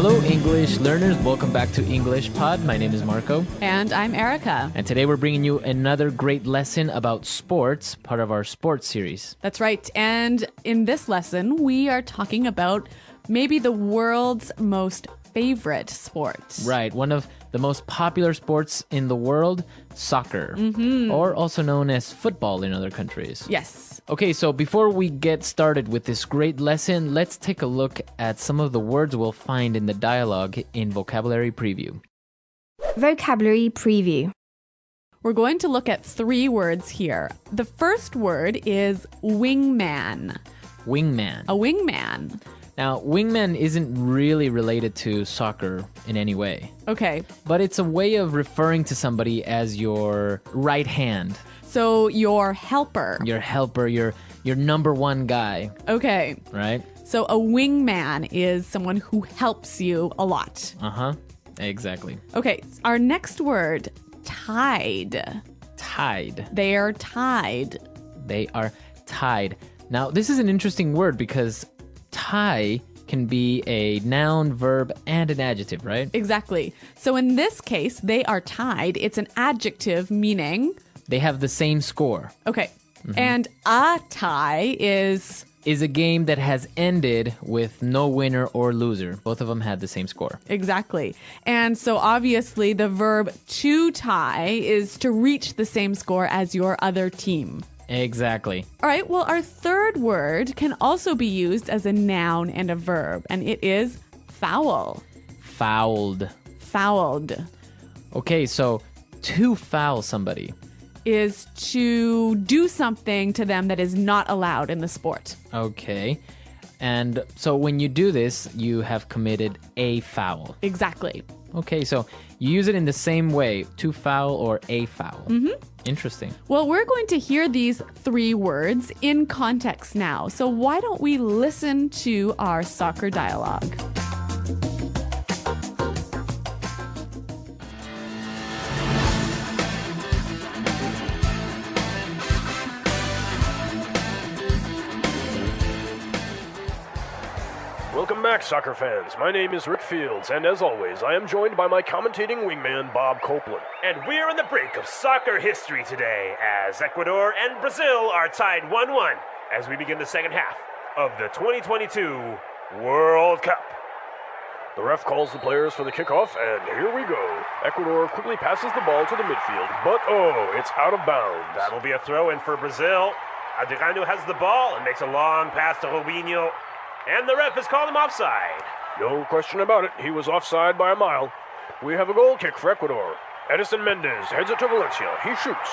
Hello, English learners. Welcome back to English Pod. My name is Marco. And I'm Erica. And today we're bringing you another great lesson about sports, part of our sports series. That's right. And in this lesson, we are talking about maybe the world's most favorite sport. Right. One of the most popular sports in the world, soccer, or also known as football in other countries. Yes. Okay, so before we get started with this great lesson, let's take a look at some of the words we'll find in the dialogue in Vocabulary Preview. Vocabulary Preview. We're going to look at 3 words here. The first word is wingman. Wingman. A wingman. Now, wingman isn't really related to soccer in any way. Okay. But it's a way of referring to somebody as your right hand. So your helper. Your helper, your number one guy. Okay. Right? So a wingman is someone who helps you a lot. Uh-huh. Exactly. Okay. Our next word, tied. Tied. They are tied. They are tied. Now, this is an interesting word because tie can be a noun, verb, and an adjective, right? Exactly. So in this case, they are tied. It's an adjective meaning... They have the same score. Okay. And a tie is... Is a game that has ended with no winner or loser. Both of them had the same score. Exactly. And so obviously the verb to tie is to reach the same score as your other team. Exactly. All right. Well, our third word can also be used as a noun and a verb, and it is foul. Fouled. Fouled. Okay, so to foul somebody is to do something to them that is not allowed in the sport. Okay. And so when you do this, you have committed a foul. Exactly. Okay, so you use it in the same way, to foul or a foul. Interesting. Well, we're going to hear these 3 words in context now. So why don't we listen to our soccer dialogue? Welcome back, soccer fans. My name is Rick Fields, and as always, I am joined by my commentating wingman, Bob Copeland. And we're on the brink of soccer history today, as Ecuador and Brazil are tied 1-1 as we begin the second half of the 2022 World Cup. The ref calls the players for the kickoff, and here we go. Ecuador quickly passes the ball to the midfield, but it's out of bounds. That'll be a throw-in for Brazil. Adriano has the ball and makes a long pass to Robinho. And the ref has called him offside. No question about it. He was offside by a mile. We have a goal kick for Ecuador. Edison Mendez heads it to Valencia. He shoots.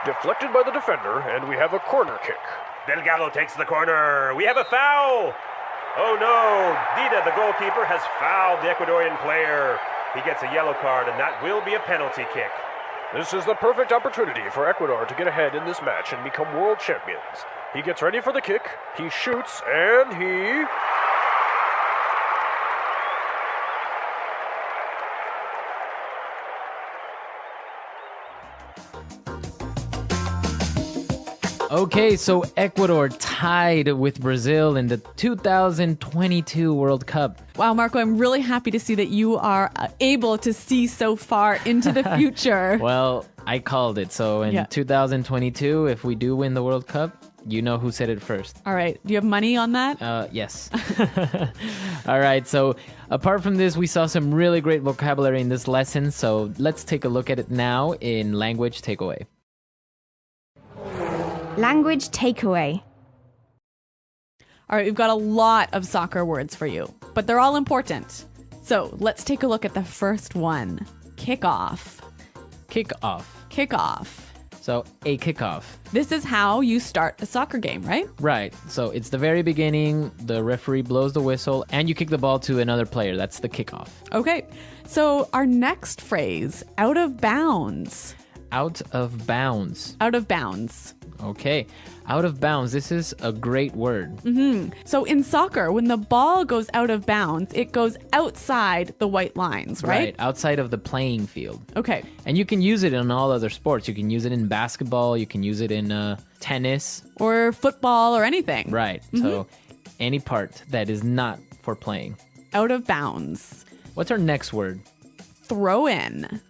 Deflected by the defender, and we have a corner kick. Delgado takes the corner. We have a foul. Oh no, Dida, the goalkeeper, has fouled the Ecuadorian player. He gets a yellow card, and that will be a penalty kick. This is the perfect opportunity for Ecuador to get ahead in this match and become world champions. He gets ready for the kick, he shoots, and he... Okay, so Ecuador tied with Brazil in the 2022 World Cup. Wow, Marco, I'm really happy to see that you are able to see so far into the future. Well, I called it. So in 2022, if we do win the World Cup, you know who said it first. All right. Do you have money on that? Yes. All right. So apart from this, we saw some really great vocabulary in this lesson. So let's take a look at it now in Language Takeaway. Language Takeaway. All right. We've got a lot of soccer words for you, but they're all important. So let's take a look at the first one. Kickoff. Kickoff. Kickoff. So a kickoff. This is how you start a soccer game, right? Right. So it's the very beginning, the referee blows the whistle, and you kick the ball to another player. That's the kickoff. Okay. So our next phrase, out of bounds. Out of bounds. Out of bounds. Okay. Out of bounds. This is a great word. So in soccer, when the ball goes out of bounds, it goes outside the white lines, right? Outside of the playing field. Okay. And you can use it in all other sports. You can use it in basketball. You can use it in tennis. Or football or anything. Right. So any part that is not for playing. Out of bounds. What's our next word? Throw in.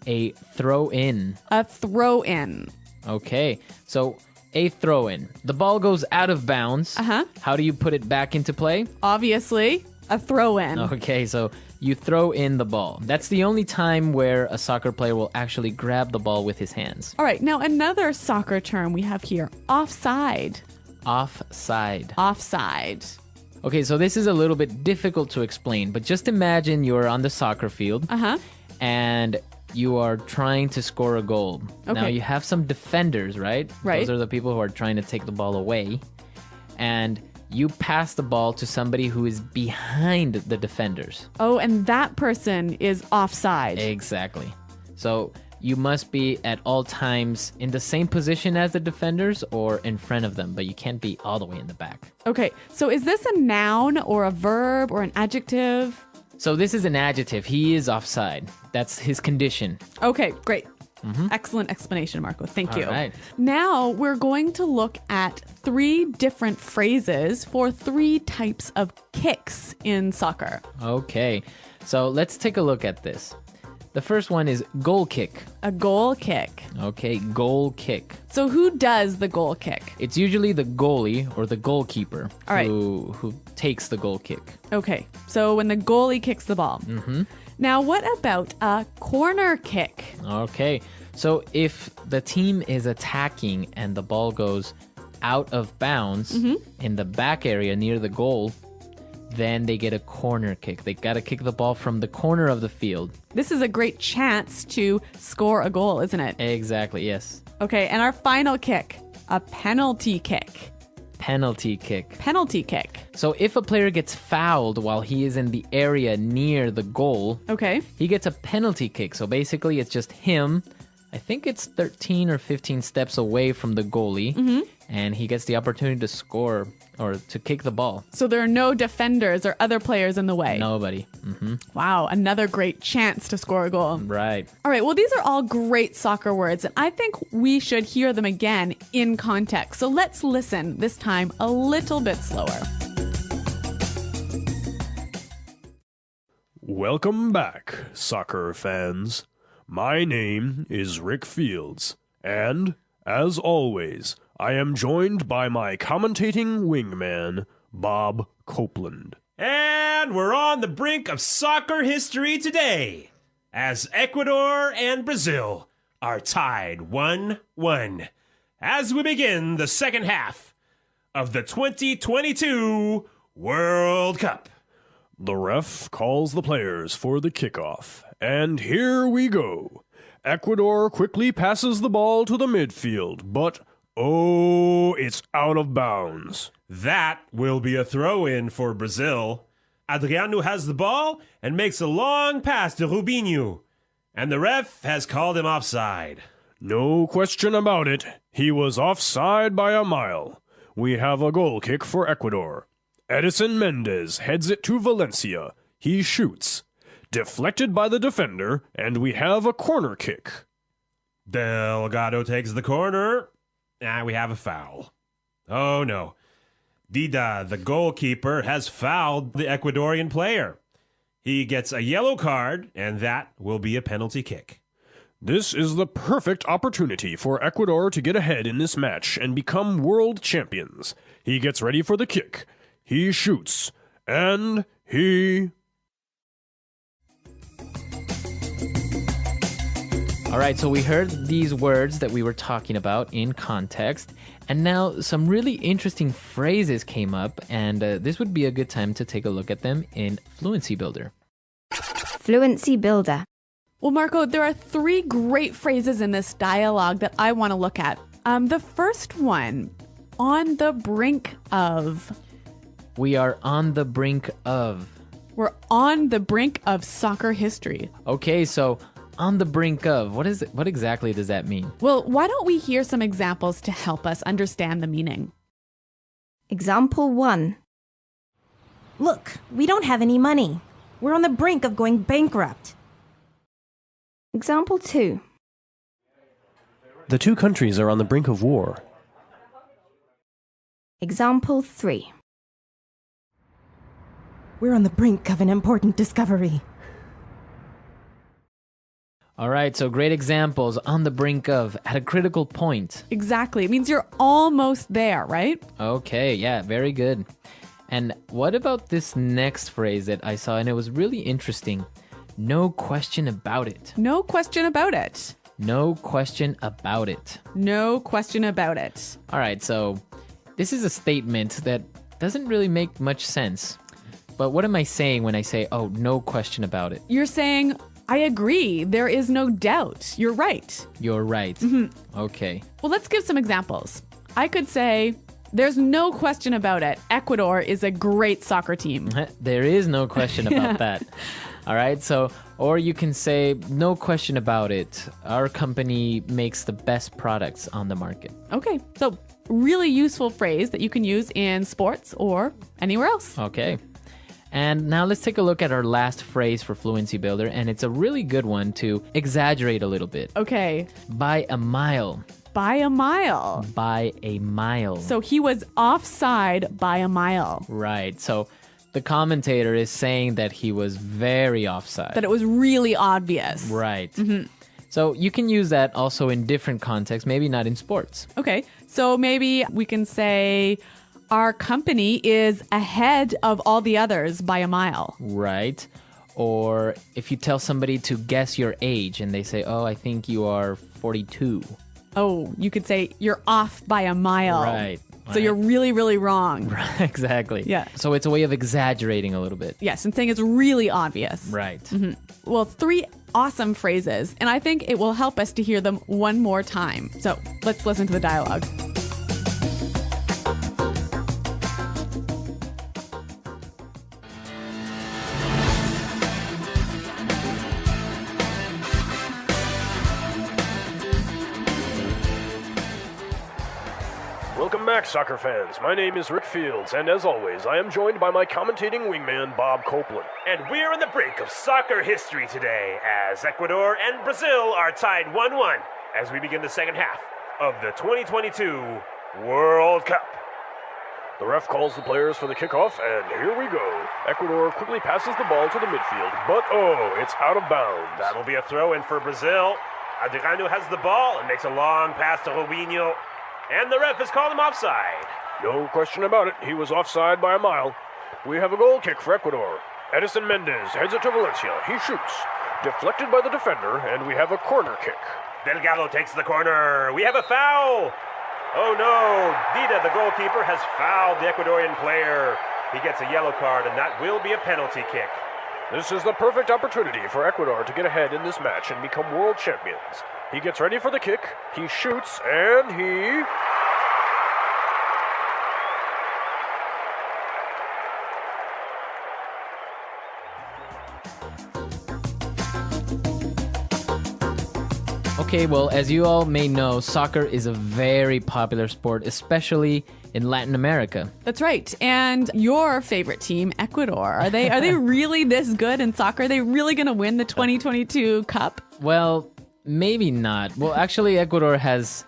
A throw in. A throw in. Okay, so a throw in. The ball goes out of bounds. Uh-huh. How do you put it back into play? Obviously, a throw in. Okay, so you throw in the ball. That's the only time where a soccer player will actually grab the ball with his hands. All right, now another soccer term we have here, offside. Offside. Offside. Okay, so this is a little bit difficult to explain, but just imagine you're on the soccer field Uh-huh. and you are trying to score a goal. Okay. Now, you have some defenders, right? Right. Those are the people who are trying to take the ball away. And you pass the ball to somebody who is behind the defenders. Oh, and that person is offside. Exactly. So you must be at all times in the same position as the defenders or in front of them, but you can't be all the way in the back. Okay, so is this a noun or a verb or an adjective? So this is an adjective. He is offside. That's his condition. Okay, great. Excellent explanation, Marco. Thank you. All right. Now we're going to look at 3 different phrases for 3 types of kicks in soccer. Okay. So let's take a look at this. The first one is goal kick. A goal kick. Okay, goal kick. So who does the goal kick? It's usually the goalie or the goalkeeper All right. who takes the goal kick. Okay, so when the goalie kicks the ball. Mm-hmm. Now, what about a corner kick? Okay, so if the team is attacking and the ball goes out of bounds in the back area near the goal, then they get a corner kick. They got to kick the ball from the corner of the field. This is a great chance to score a goal, isn't it? Exactly, yes. Okay, and our final kick, a penalty kick. Penalty kick. Penalty kick. So if a player gets fouled while he is in the area near the goal, Okay. he gets a penalty kick. So basically it's just him. I think it's 13 or 15 steps away from the goalie, and he gets the opportunity to score or to kick the ball. So there are no defenders or other players in the way. Nobody. Wow, another great chance to score a goal. Right. All right, well, these are all great soccer words, and I think we should hear them again in context. So let's listen, this time a little bit slower. Welcome back, soccer fans. My name is Rick Fields, and, as always, I am joined by my commentating wingman, Bob Copeland. And we're on the brink of soccer history today, as Ecuador and Brazil are tied 1-1 as we begin the second half of the 2022 World Cup. The ref calls the players for the kickoff, and here we go. Ecuador quickly passes the ball to the midfield, but, oh, it's out of bounds. That will be a throw-in for Brazil. Adriano has the ball and makes a long pass to Rubinho, and the ref has called him offside. No question about it. He was offside by a mile. We have a goal kick for Ecuador. Edison Mendez heads it to Valencia. He shoots. Deflected by the defender, and we have a corner kick. Delgado takes the corner. We have a foul. Oh no. Dida, the goalkeeper, has fouled the Ecuadorian player. He gets a yellow card, and that will be a penalty kick. This is the perfect opportunity for Ecuador to get ahead in this match and become world champions. He gets ready for the kick. He shoots. And he... All right, so we heard these words that we were talking about in context, and now some really interesting phrases came up, and this would be a good time to take a look at them in Fluency Builder. Fluency Builder. Well, Marco, there are 3 great phrases in this dialogue that I want to look at. The first one, on the brink of. We are on the brink of. We're on the brink of soccer history. Okay, so on the brink of, what is it? What exactly does that mean? Well, why don't we hear some examples to help us understand the meaning? Example 1. Look, we don't have any money. We're on the brink of going bankrupt. Example 2. The two countries are on the brink of war. Example 3. We're on the brink of an important discovery. All right, so great examples on the brink of, at a critical point. Exactly. It means you're almost there, right? Okay, yeah, very good. And what about this next phrase that I saw, and it was really interesting? No question about it. No question about it. No question about it. No question about it. All right, so this is a statement that doesn't really make much sense. But what am I saying when I say, oh, no question about it? You're saying, I agree. There is no doubt. You're right. You're right. Okay. Well, let's give some examples. I could say, there's no question about it. Ecuador is a great soccer team. There is no question about that. All right, so, or you can say, no question about it. Our company makes the best products on the market. Okay, so really useful phrase that you can use in sports or anywhere else. Okay. And now let's take a look at our last phrase for Fluency Builder, and it's a really good one to exaggerate a little bit. Okay, By a mile. by a mile. By a mile. So he was offside by a mile. Right. So the commentator is saying that he was very offside. That it was really obvious. Right. So you can use that also in different contexts, maybe not in sports. Okay, so maybe we can say our company is ahead of all the others by a mile. Right. Or if you tell somebody to guess your age and they say, oh, I think you are 42. Oh, you could say you're off by a mile. Right. So you're really, really wrong. Exactly. Yeah. So it's a way of exaggerating a little bit. Yes, and saying it's really obvious. Right. Well, 3 awesome phrases, and I think it will help us to hear them one more time. So let's listen to the dialogue. Welcome back, soccer fans. My name is Rick Fields, and as always, I am joined by my commentating wingman, Bob Copeland. And we're on the brink of soccer history today as Ecuador and Brazil are tied 1-1 as we begin the second half of the 2022 World Cup. The ref calls the players for the kickoff, and here we go. Ecuador quickly passes the ball to the midfield, but oh, it's out of bounds. That'll be a throw-in for Brazil. Adriano has the ball and makes a long pass to Robinho. And the ref has called him offside. No question about it, he was offside by a mile. We have a goal kick for Ecuador. Edison Mendez heads it to Valencia. He shoots. Deflected by the defender, and we have a corner kick. Delgado takes the corner. We have a foul. Oh no, Dida, the goalkeeper, has fouled the Ecuadorian player. He gets a yellow card, and that will be a penalty kick. This is the perfect opportunity for Ecuador to get ahead in this match and become world champions. He gets ready for the kick, he shoots, and he... Okay, well, as you all may know, soccer is a very popular sport, especially in Latin America. That's right. And your favorite team, Ecuador, are they really this good in soccer? Are they really going to win the 2022 Cup? Well, maybe not. Well, actually, Ecuador has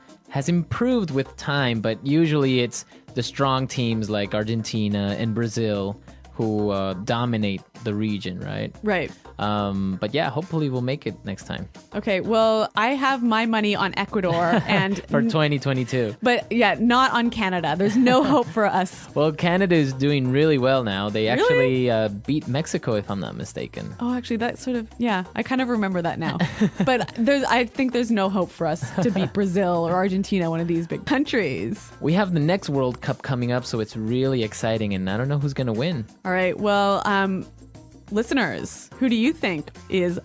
improved with time, but usually it's the strong teams like Argentina and Brazil who dominate the region, right? Right. But yeah, hopefully we'll make it next time Okay, well, I have my money on Ecuador and for 2022. but yeah, not on Canada. There's no hope for us. Well, Canada is doing really well now. They actually beat Mexico, if I'm not mistaken. Oh, actually, that sort of, yeah, I kind of remember that now. But I think there's no hope for us to beat Brazil or Argentina, one of these big countries. We have the next World Cup coming up, so it's really exciting, and I don't know who's going to win. All right, well, listeners, who do you think is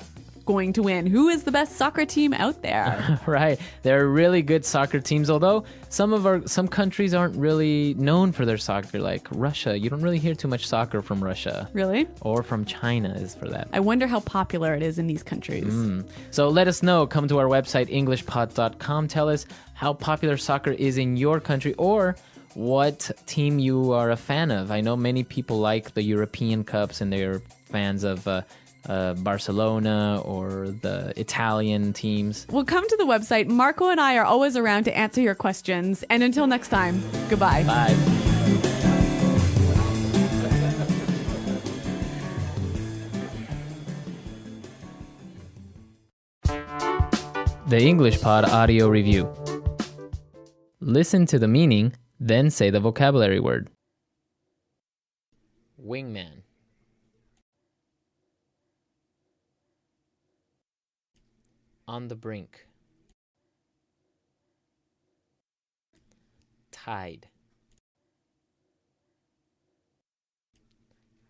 going to win? Who is the best soccer team out there? Right. There are really good soccer teams, although some countries aren't really known for their soccer, like Russia. You don't really hear too much soccer from Russia. Really? Or from China, is for that. I wonder how popular it is in these countries. So let us know. Come to our website, englishpod.com. Tell us how popular soccer is in your country, or what team you are a fan of. I know many people like the European Cups and they're fans of Barcelona or the Italian teams. Well, come to the website. Marco and I are always around to answer your questions. And until next time, goodbye. Bye. The English Pod Audio Review. Listen to the meaning, then say the vocabulary word. Wingman. On the brink. Tide.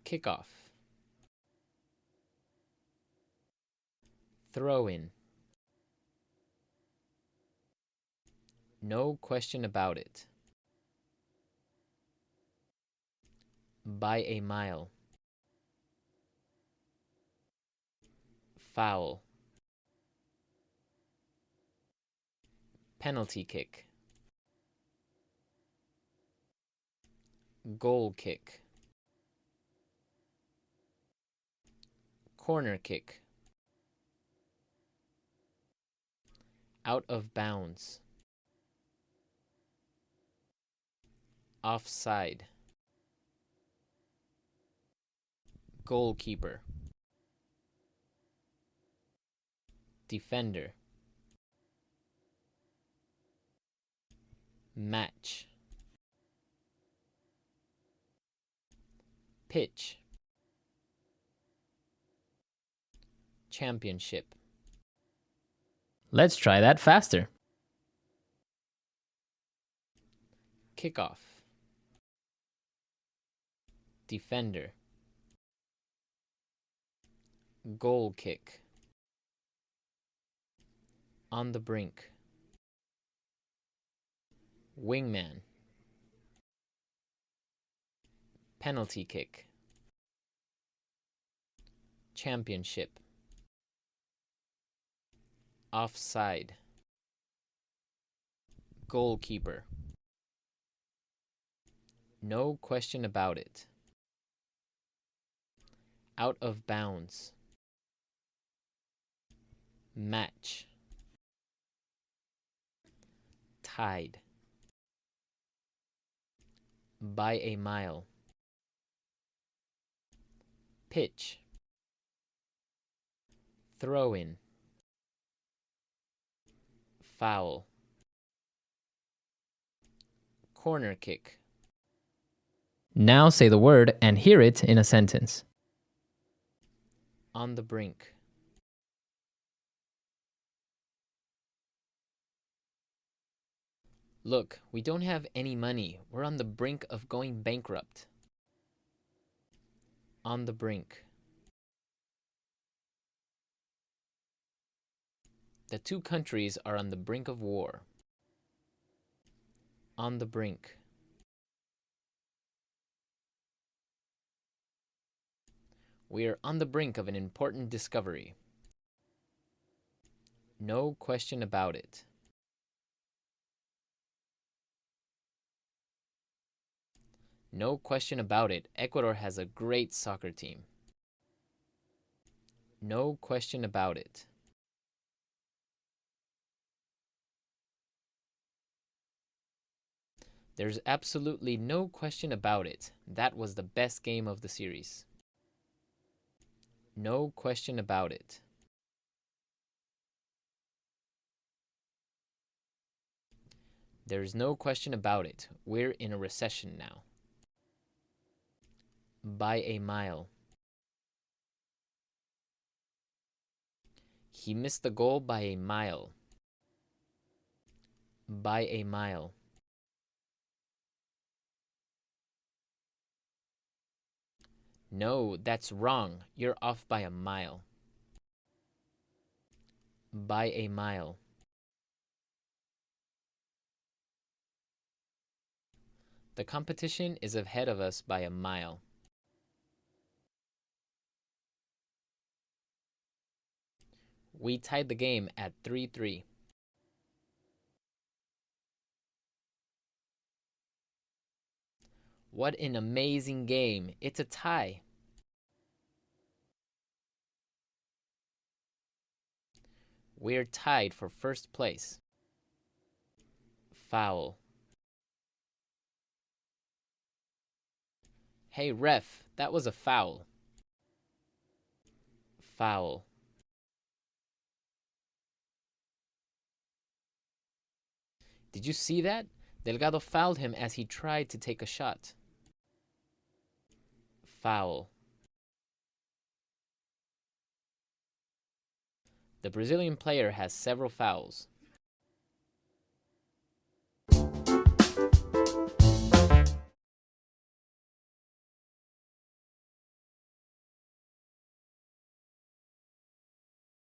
Kickoff. Throw in. No question about it. By a mile. Foul. Penalty kick. Goal kick. Corner kick. Out of bounds. Offside. Goalkeeper. Defender. Match. Pitch. Championship. Let's try that faster. Kickoff. Defender. Goal kick. On the brink. Wingman. Penalty kick. Championship. Offside. Goalkeeper. No question about it. Out of bounds. Match. Tide. By a mile. Pitch. Throw in. Foul. Corner kick. Now say the word and hear it in a sentence. On the brink. Look, we don't have any money. We're on the brink of going bankrupt. On the brink. The two countries are on the brink of war. On the brink. We are on the brink of an important discovery. No question about it. No question about it, Ecuador has a great soccer team. No question about it. There's absolutely no question about it. That was the best game of the series. No question about it. There's no question about it. We're in a recession now. By a mile. He missed the goal by a mile. By a mile. No, that's wrong. You're off by a mile. By a mile. The competition is ahead of us by a mile. We tied the game at 3-3. What an amazing game. It's a tie. We're tied for first place. Foul. Hey, ref, that was a foul. Foul. Did you see that? Delgado fouled him as he tried to take a shot. Foul. The Brazilian player has several fouls.